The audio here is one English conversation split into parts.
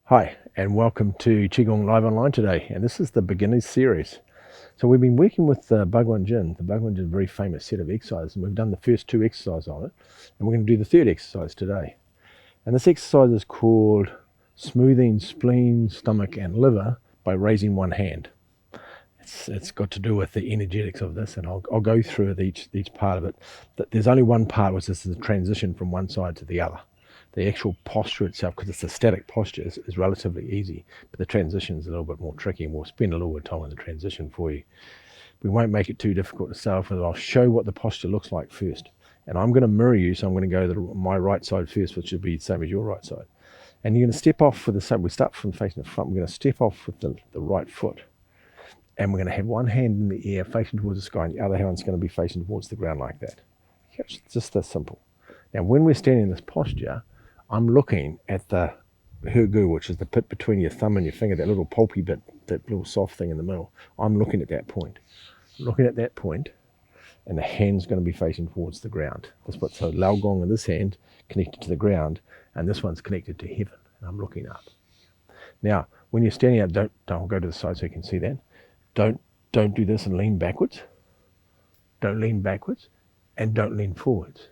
Hi, and welcome to Qigong Live Online today, and this is the beginners series. So we've been working with the Bhagwan Jin. The Bhagwan Jin is a very famous set of exercises, and we've done the first two exercises on it, and we're going to do the third exercise today. And this exercise is called smoothing spleen, stomach, and liver by raising one hand. It's got to do with the energetics of this, and I'll go through each part of it. There's only one part, which is the transition from one side to the other. The actual posture itself, because it's a static posture, is relatively easy, but the transition is a little bit more tricky, and we'll spend a little bit of time on the transition for you. We won't make it too difficult to start off with. I'll show what the posture looks like first, and I'm going to mirror you, so I'm going to go to my right side first, which will be the same as your right side. And you're going to step off with the same. We start from facing the front. We're going to step off with the right foot, and we're going to have one hand in the air facing towards the sky, and the other hand's going to be facing towards the ground like that. It's just this simple. Now, when we're standing in this posture, I'm looking at the hergu, which is the pit between your thumb and your finger, that little pulpy bit, that little soft thing in the middle. I'm looking at that point. And the hand's going to be facing towards the ground. So Lao Gong in this hand connected to the ground, and this one's connected to heaven, and I'm looking up. Now, when you're standing up, don't go to the side so you can see that. Don't do this and lean backwards. Don't lean backwards, and don't lean forwards.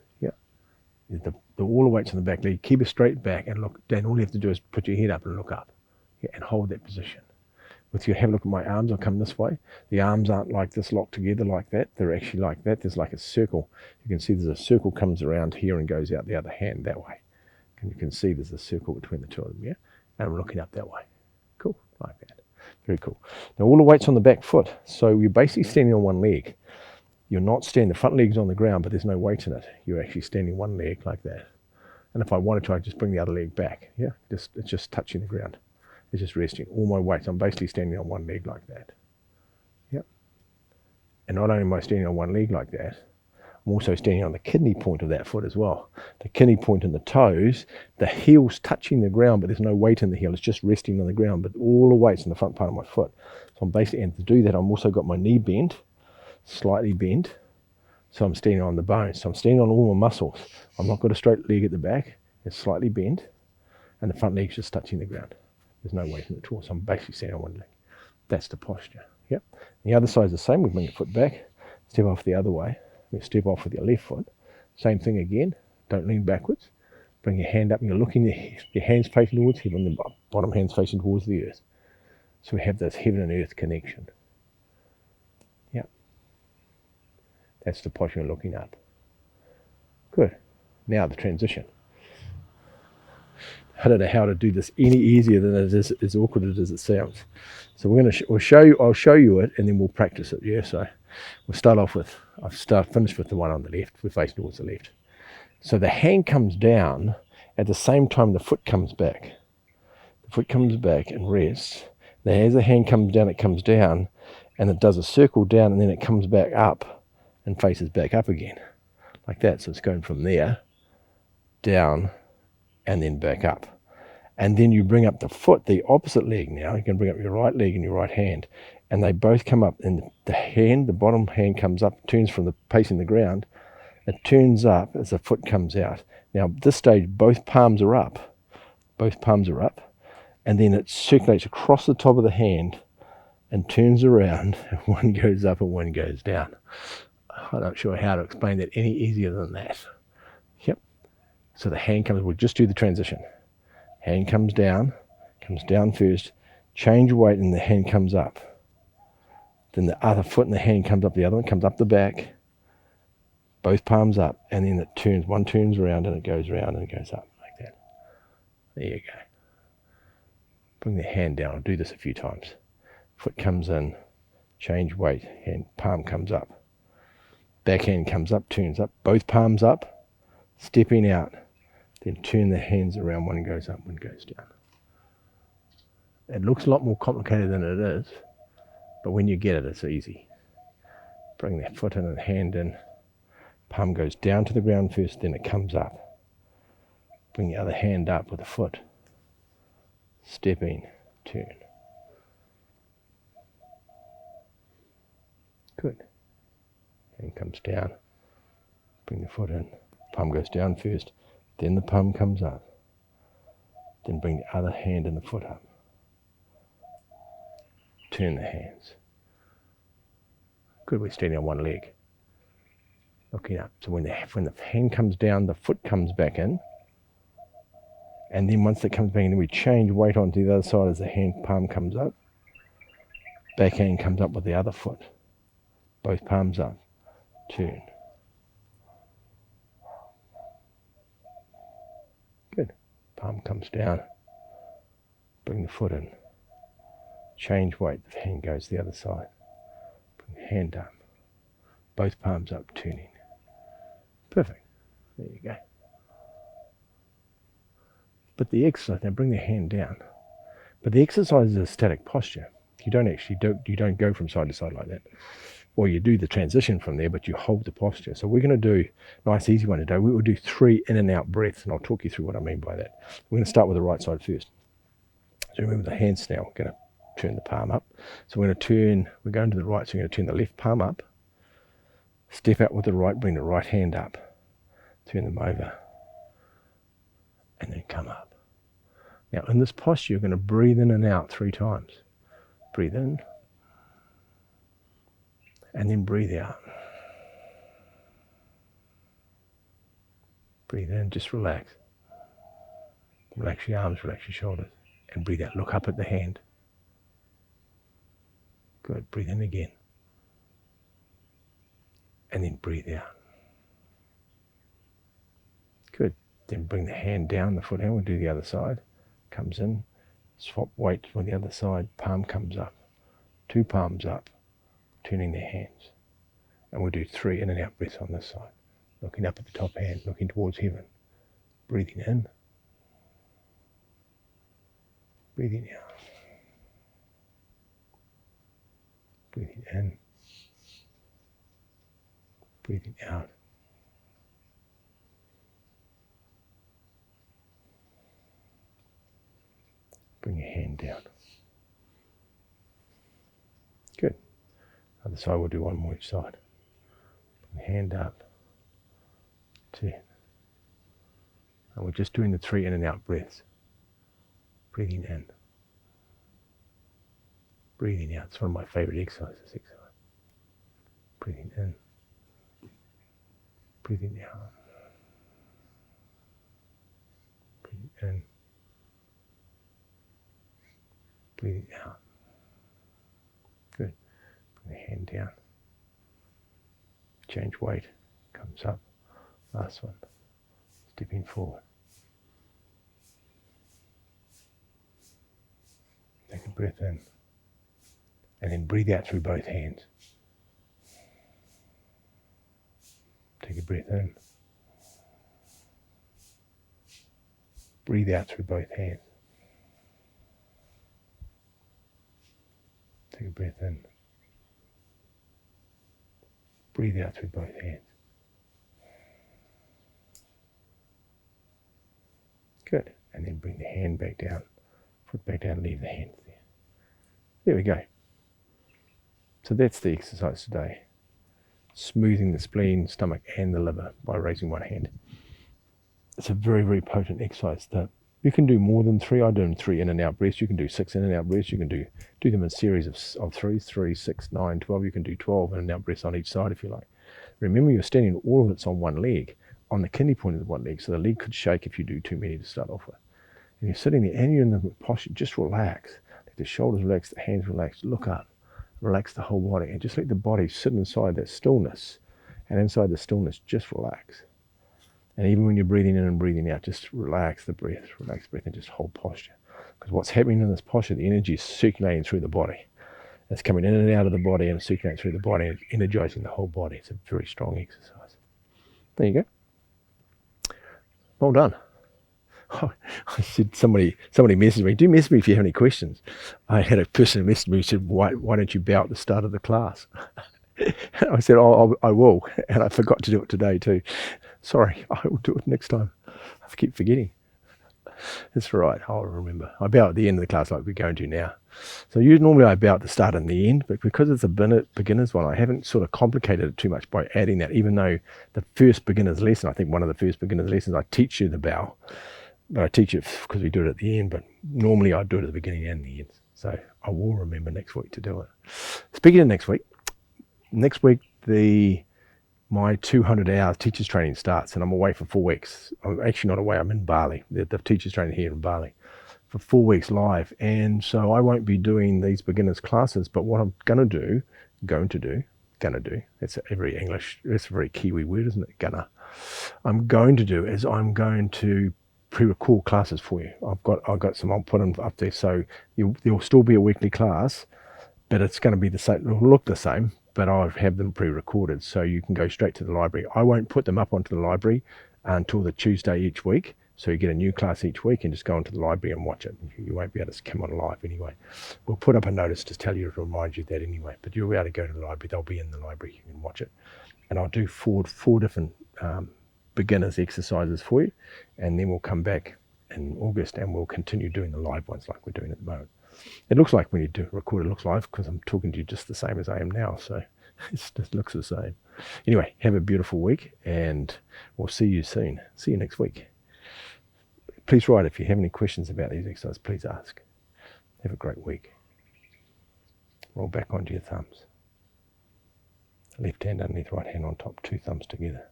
All the weight's on the back leg. Keep it straight back and look down. All you have to do is put your head up and look up, and hold that position. Have a look at my arms. I'll come this way. The arms aren't like this, locked together like that. They're actually like that. There's like a circle. You can see there's a circle comes around here and goes out the other hand that way. And you can see there's a circle between the two of them, and I'm looking up that way. Cool, like that. Very cool. Now all the weight's on the back foot. So you're basically standing on one leg. You're not standing, the front leg's on the ground, but there's no weight in it. You're actually standing one leg like that. And if I wanted to, I'd just bring the other leg back. It's just touching the ground. It's just resting. All my weight, I'm basically standing on one leg like that. And not only am I standing on one leg like that, I'm also standing on the kidney point of that foot as well. The kidney point and the toes, the heel's touching the ground, but there's no weight in the heel. It's just resting on the ground, but all the weight's in the front part of my foot. So I'm basically, and to do that, I've also got my knee bent, slightly bent, so I'm standing on the bones. So I'm standing on all my muscles. I've not got a straight leg at the back. It's slightly bent, and the front leg's just touching the ground. There's no weight in it at all, so I'm basically standing on one leg. That's the posture. The other side's the same. We bring your foot back, step off the other way. We step off with your left foot. Same thing again. Don't lean backwards. Bring your hand up, and you're looking, your hands facing towards heaven, the bottom hand's facing towards the earth. So we have this heaven and earth connection. That's the posture you're looking up. Good. Now the transition. I don't know how to do this any easier than it is, as awkward as it sounds. So I'll show you it, and then we'll practice it. So we'll start off with, finished with the one on the left. We're facing towards the left. So the hand comes down at the same time the foot comes back. The foot comes back and rests. Then as the hand comes down, it comes down, and it does a circle down, and then it comes back up and faces back up again, like that. So it's going from there, down, and then back up. And then you bring up the foot, the opposite leg now. You can bring up your right leg and your right hand, and they both come up, and the bottom hand comes up, turns from the facing the ground. It turns up as the foot comes out. Now at this stage, both palms are up, and then it circulates across the top of the hand and turns around, and one goes up and one goes down. I'm not sure how to explain that any easier than that. So the hand comes, we'll just do the transition. Hand comes down first, change weight, and the hand comes up. Then the other foot and the hand comes up, the other one comes up the back, both palms up, and then it turns, one turns around and it goes around and it goes up like that. There you go. Bring the hand down. I'll do this a few times. Foot comes in, change weight, hand, palm comes up. Back hand comes up, turns up, both palms up, stepping out, then turn the hands around, one goes up, one goes down. It looks a lot more complicated than it is, but when you get it, it's easy. Bring that foot in and hand in, palm goes down to the ground first, then it comes up. Bring the other hand up with the foot, stepping, turn. Good. Hand comes down, bring the foot in, palm goes down first, then the palm comes up. Then bring the other hand and the foot up. Turn the hands. Good, we're standing on one leg. Looking up. So when the hand comes down, the foot comes back in. And then once it comes back in, we change weight onto the other side as the hand palm comes up. Back hand comes up with the other foot. Both palms up. Turn. Good. Palm comes down. Bring the foot in. Change weight. The hand goes to the other side. Bring the hand up. Both palms up, turning. Perfect. There you go. But the exercise, now bring the hand down. But the exercise is a static posture. You don't go from side to side like that. Or you do the transition from there, but you hold the posture. So we're going to do a nice easy one today. We will do 3 in and out breaths, and I'll talk you through what I mean by that. We're going to start with the right side first. So remember the hands now, we're going to turn the palm up. So we're going to the right, so we're going to turn the left palm up. Step out with the right, bring the right hand up. Turn them over. And then come up. Now in this posture, you're going to breathe in and out 3 times. Breathe in. And then breathe out. Breathe in, just relax. Relax your arms, relax your shoulders. And breathe out. Look up at the hand. Good. Breathe in again. And then breathe out. Good. Then bring the hand down, the foot hand. We'll do the other side. Comes in. Swap weight on the other side. Palm comes up. 2 palms up. Turning their hands. And we'll do 3 in and out breaths on this side. Looking up at the top hand, looking towards heaven. Breathing in. Breathing out. Breathing in. Breathing out. Bring your hand down. Good. Other side, we'll do one more each side. Bring the hand up. 2. And we're just doing the 3 in and out breaths. Breathing in. Breathing out. It's one of my favorite exercises. Breathing in. Breathing out. Breathing in. Breathing out. Good. Bring the hand down. Change weight. Comes up. Last one. Stepping forward. Take a breath in. And then breathe out through both hands. Take a breath in. Breathe out through both hands. Take a breath in. Breathe out through both hands. Good. And then bring the hand back down. Foot back down, leave the hands there. There we go. So that's the exercise today. Smoothing the spleen, stomach and the liver by raising one hand. It's a very, very potent exercise. You can do more than 3. I do them 3 in and out breaths. You can do 6 in and out breaths. You can do them in series of 3, 6, 9, 12. You can do 12 in and out breaths on each side if you like. Remember, you're standing, all of it's on one leg, on the kidney point of the one leg, so the leg could shake if you do too many to start off with. And you're sitting there and you're in the posture, just relax. Let the shoulders relax, the hands relax, look up, relax the whole body, and just let the body sit inside that stillness. And inside the stillness, just relax. And even when you're breathing in and breathing out, just relax the breath, and just hold posture. Because what's happening in this posture, the energy is circulating through the body. It's coming in and out of the body and circulating through the body and energizing the whole body. It's a very strong exercise. There you go. Well done. I said, somebody messaged me, do message me if you have any questions. I had a person message me who said, why don't you bow at the start of the class? I said, I will. And I forgot to do it today too. Sorry, I will do it next time. I keep forgetting. That's right, I'll remember. I bow at the end of the class like we're going to now. So normally I bow at the start and the end, but because it's a beginner's one, I haven't sort of complicated it too much by adding that, even though the first beginner's lesson, I think one of the first beginner's lessons, I teach you the bow. but I teach it because we do it at the end, but normally I do it at the beginning and the end. So I will remember next week to do it. Speaking of next week my 200 hours teachers training starts, and I'm away for 4 weeks. I'm actually not away, I'm in Bali. The teachers training here in Bali for 4 weeks live. And so I won't be doing these beginners classes, but what I'm going to do, it's a very English, it's a very Kiwi word, isn't it? I'm going to pre-record classes for you. I've got some, I'll put them up there. So there'll still be a weekly class, but it's going to be the same, it'll look the same, but I'll have them pre-recorded so you can go straight to the library. I won't put them up onto the library until the Tuesday each week. So you get a new class each week and just go into the library and watch it. You won't be able to come on live anyway. We'll put up a notice to tell you, to remind you that anyway, but you'll be able to go to the library. They'll be in the library, you can watch it. And I'll do four different beginners exercises for you. And then we'll come back in August and we'll continue doing the live ones like we're doing at the moment. It looks like when you do record, it looks live because I'm talking to you just the same as I am now. So it just looks the same. Anyway, have a beautiful week and we'll see you soon. See you next week. Please write if you have any questions about these exercises, please ask. Have a great week. Roll back onto your thumbs. Left hand underneath, right hand on top, 2 thumbs together.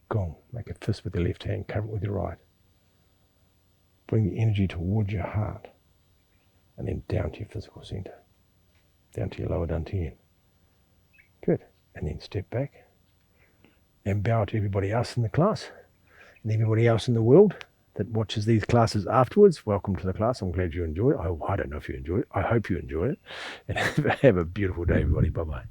Gong, make a fist with your left hand, cover it with your right. Bring the energy towards your heart and then down to your physical center, down to your lower dantian. Good. And then step back and bow to everybody else in the class and everybody else in the world that watches these classes afterwards. Welcome to the class. I'm glad you enjoyed it. I don't know if you enjoyed it. I hope you enjoyed it. And have a beautiful day, everybody. Bye-bye.